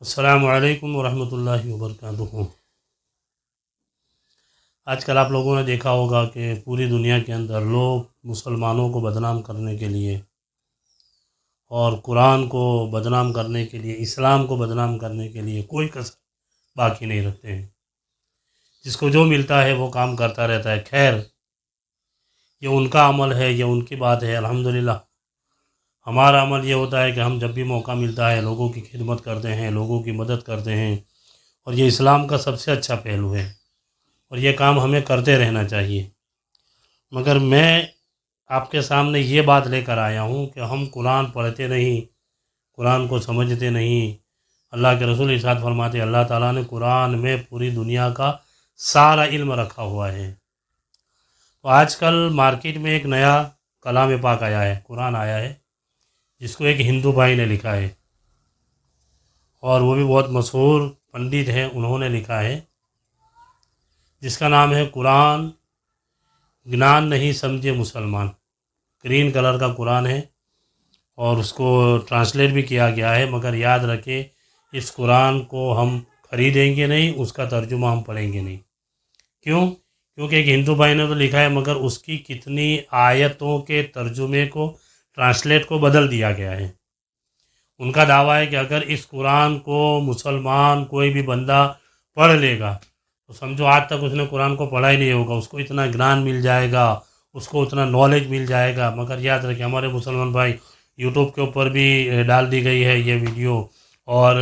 السلام علیکم ورحمۃ اللہ وبرکاتہ۔ آج کل آپ لوگوں نے دیکھا ہوگا کہ پوری دنیا کے اندر لوگ مسلمانوں کو بدنام کرنے کے لیے اور قرآن کو بدنام کرنے کے لیے، اسلام کو بدنام کرنے کے لیے کوئی کسر باقی نہیں رکھتے ہیں۔ جس کو جو ملتا ہے وہ کام کرتا رہتا ہے۔ خیر، یہ ان کا عمل ہے، یہ ان کی بات ہے۔ الحمدللہ ہمارا عمل یہ ہوتا ہے کہ ہم جب بھی موقع ملتا ہے لوگوں کی خدمت کرتے ہیں، لوگوں کی مدد کرتے ہیں، اور یہ اسلام کا سب سے اچھا پہلو ہے اور یہ کام ہمیں کرتے رہنا چاہیے۔ مگر میں آپ کے سامنے یہ بات لے کر آیا ہوں کہ ہم قرآن پڑھتے نہیں، قرآن کو سمجھتے نہیں۔ اللہ کے رسول ارشاد فرماتے ہیں اللہ تعالیٰ نے قرآن میں پوری دنیا کا سارا علم رکھا ہوا ہے۔ تو آج کل مارکیٹ میں ایک نیا کلام پاک آیا ہے، قرآن آیا ہے، جس کو ایک ہندو بھائی نے لکھا ہے، اور وہ بھی بہت مشہور پنڈت ہیں، انہوں نے لکھا ہے، جس کا نام ہے قرآن گنان نہیں سمجھے مسلمان۔ گرین کلر کا قرآن ہے اور اس کو ٹرانسلیٹ بھی کیا گیا ہے، مگر یاد رکھیں اس قرآن کو ہم خریدیں گے نہیں، اس کا ترجمہ ہم پڑھیں گے نہیں۔ کیوں؟ کیونکہ ایک ہندو بھائی نے تو لکھا ہے، مگر اس کی کتنی آیتوں کے ترجمے کو، ٹرانسلیٹ کو بدل دیا گیا ہے۔ ان کا دعویٰ ہے کہ اگر اس قرآن کو مسلمان کوئی بھی بندہ پڑھ لے گا تو سمجھو آج تک اس نے قرآن کو پڑھا ہی نہیں ہوگا، اس کو اتنا گنان مل جائے گا، اس کو اتنا نالج مل جائے گا۔ مگر یاد رکھیں ہمارے مسلمان بھائی، یوٹیوب کے اوپر بھی ڈال دی گئی ہے یہ ویڈیو، اور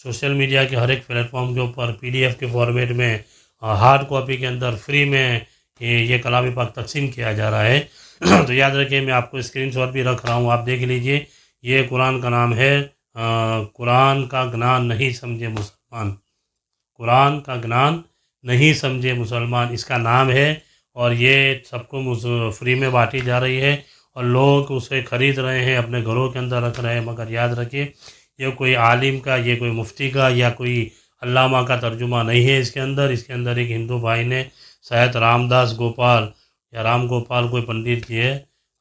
سوشل میڈیا کے ہر ایک پلیٹ فارم کے اوپر PDF کے فارمیٹ میں، ہارڈ کاپی کے اندر فری میں یہ کلام پاک تقسیم کیا جا رہا ہے۔ تو یاد رکھیں، میں آپ کو اسکرین شاٹ بھی رکھ رہا ہوں، آپ دیکھ لیجئے۔ یہ قرآن کا نام ہے قرآن کا گنان نہیں سمجھے مسلمان۔ قرآن کا گنان نہیں سمجھے مسلمان اس کا نام ہے، اور یہ سب کو فری میں بانٹی جا رہی ہے اور لوگ اسے خرید رہے ہیں، اپنے گھروں کے اندر رکھ رہے ہیں۔ مگر یاد رکھیں یہ کوئی عالم کا، یہ کوئی مفتی کا یا کوئی علامہ کا ترجمہ نہیں ہے۔ اس کے اندر ایک ہندو بھائی نے، شاید رام داس گوپال یا رام گوپال کوئی پنڈت جی ہے،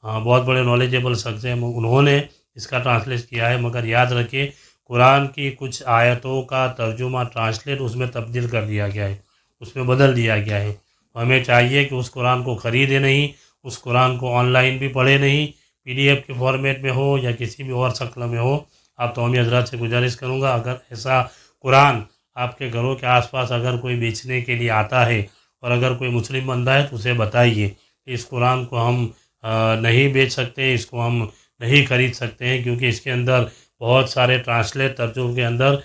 بہت بڑے نالجیبل شخص ہیں، انہوں نے اس کا ٹرانسلیٹ کیا ہے۔ مگر یاد رکھیں قرآن کی کچھ آیتوں کا ترجمہ، ٹرانسلیٹ اس میں تبدیل کر دیا گیا ہے، اس میں بدل دیا گیا ہے۔ ہمیں چاہیے کہ اس قرآن کو خریدے نہیں، اس قرآن کو آن لائن بھی پڑھے نہیں، PDF کے فارمیٹ میں ہو یا کسی بھی اور شکل میں ہو۔ آپ تمامی حضرات سے گزارش کروں گا، اگر ایسا قرآن آپ کے گھروں کے آس پاس اگر کوئی بیچنے کے لیے آتا ہے اور اگر کوئی مسلم بندہ ہے تو اسے بتائیے کہ اس قرآن کو ہم نہیں بیچ سکتے، اس کو ہم نہیں خرید سکتے ہیں، کیونکہ اس کے اندر بہت سارے ٹرانسلیٹ ترجمے کے اندر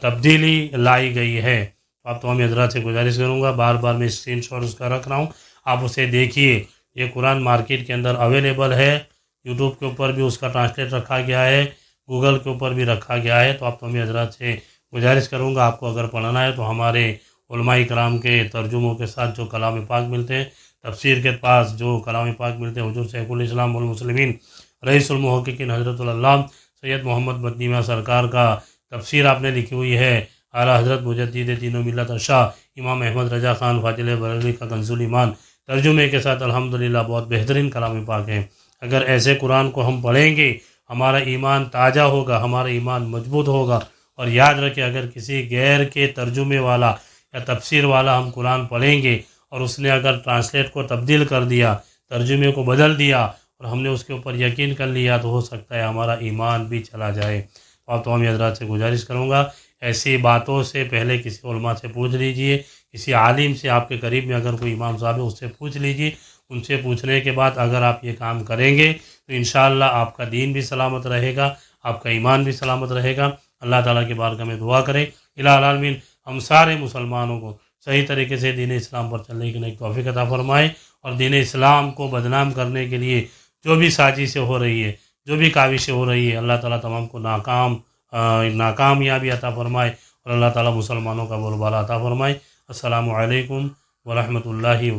تبدیلی لائی گئی ہے۔ آپ تمام حضرات سے گزارش کروں گا، بار بار میں اسکرین شاٹ اس کا رکھ رہا ہوں، آپ اسے دیکھیے۔ یہ قرآن مارکیٹ کے اندر اویلیبل ہے، یوٹیوب کے اوپر بھی اس کا ٹرانسلیٹ رکھا گیا ہے، گوگل کے اوپر بھی رکھا گیا ہے۔ تو آپ تمام حضرات سے گزارش کروں گا، آپ کو اگر پڑھنا ہے تو ہمارے علماء کرام کے ترجموں کے ساتھ جو کلام پاک ملتے ہیں، تفسیر کے پاس جو کلام پاک ملتے ہیں، حضور شیخ الاسلام والمسلمین رئیس المحققین حضرت العلامہ سید محمد مدنی میاں سرکار کا تفسیر آپ نے لکھی ہوئی ہے، اعلیٰ حضرت مجدد دین و ملت شاہ امام احمد رضا خان فاضل بریلوی کا کنز ایمان ترجمے کے ساتھ الحمدللہ بہت بہترین کلام پاک ہیں۔ اگر ایسے قرآن کو ہم پڑھیں گے ہمارا ایمان تازہ ہوگا، ہمارا ایمان مضبوط ہوگا۔ اور یاد رکھیں اگر کسی غیر کے ترجمے والا یا تفسیر والا ہم قرآن پڑھیں گے اور اس نے اگر ٹرانسلیٹ کو تبدیل کر دیا، ترجمے کو بدل دیا، اور ہم نے اس کے اوپر یقین کر لیا، تو ہو سکتا ہے ہمارا ایمان بھی چلا جائے۔ تو آپ تمام حضرات سے گزارش کروں گا، ایسی باتوں سے پہلے کسی علماء سے پوچھ لیجئے، کسی عالم سے، آپ کے قریب میں اگر کوئی امام صاحب ہے اس سے پوچھ لیجئے۔ ان سے پوچھنے کے بعد اگر آپ یہ کام کریں گے تو انشاءاللہ آپ کا دین بھی سلامت رہے گا، آپ کا ایمان بھی سلامت رہے گا۔ اللہ تعالیٰ کی بارگاہ میں دعا کریں الہ العالمین ہم سارے مسلمانوں کو صحیح طریقے سے دین اسلام پر چلنے کی نیک توفیق عطا فرمائے، اور دین اسلام کو بدنام کرنے کے لیے جو بھی سازشیں ہو رہی ہے، جو بھی کاوشیں ہو رہی ہے، اللہ تعالیٰ تمام کو ناکامیابی عطا فرمائے، اور اللہ تعالیٰ مسلمانوں کا بول بالا عطا فرمائے۔ السلام علیکم ورحمۃ اللہ